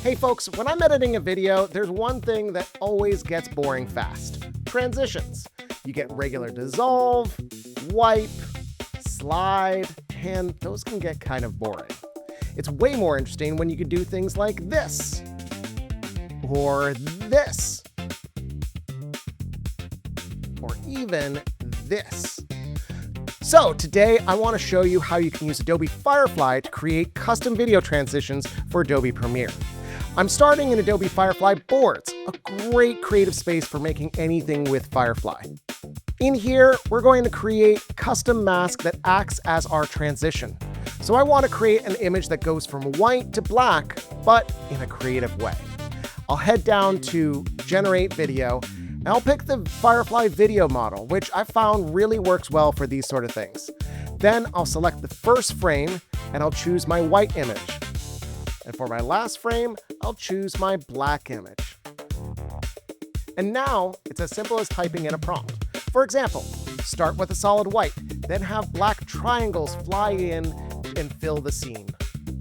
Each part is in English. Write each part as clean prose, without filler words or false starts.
Hey folks, when I'm editing a video, there's one thing that always gets boring fast. Transitions. You get regular dissolve, wipe, slide, and those can get kind of boring. It's way more interesting when you can do things like this, or this, or even this. So today I want to show you how you can use Adobe Firefly to create custom video transitions for Adobe Premiere. I'm starting in Adobe Firefly Boards, a great creative space for making anything with Firefly. In here, we're going to create a custom mask that acts as our transition. So I want to create an image that goes from white to black, but in a creative way. I'll head down to Generate Video, and I'll pick the Firefly video model, which I found really works well for these sort of things. Then I'll select the first frame, and I'll choose my white image. And for my last frame, I'll choose my black image. And now it's as simple as typing in a prompt. For example, start with a solid white, then have black triangles fly in and fill the scene.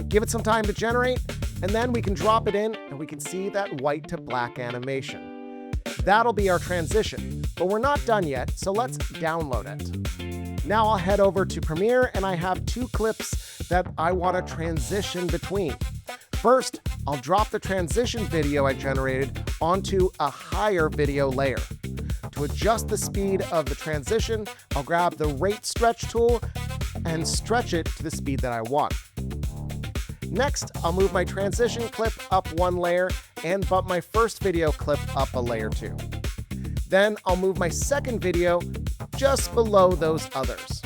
Give it some time to generate, and then we can drop it in and we can see that white to black animation. That'll be our transition, but we're not done yet, so let's download it. Now I'll head over to Premiere, and I have two clips that I want to transition between. First, I'll drop the transition video I generated onto a higher video layer. To adjust the speed of the transition, I'll grab the rate stretch tool and stretch it to the speed that I want. Next, I'll move my transition clip up one layer and bump my first video clip up a layer too. Then I'll move my second video just below those others.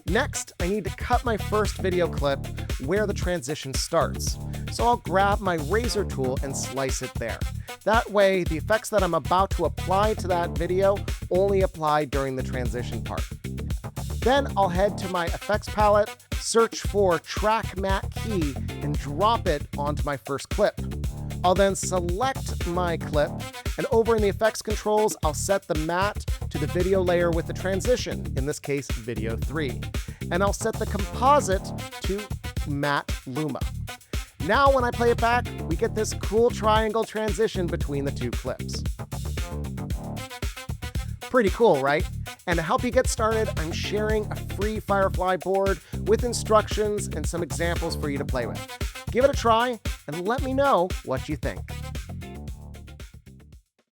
Next, I need to cut my first video clip where the transition starts. So I'll grab my razor tool and slice it there. That way, the effects that I'm about to apply to that video only apply during the transition part. Then I'll head to my effects palette, search for Track Matte key, and drop it onto my first clip. I'll then select my clip, and over in the effects controls, I'll set the matte to the video layer with the transition, in this case, video 3. And I'll set the composite to Matte Luma. Now when I play it back, we get this cool triangle transition between the two clips. Pretty cool, right? And to help you get started, I'm sharing a free Firefly board with instructions and some examples for you to play with. Give it a try and let me know what you think.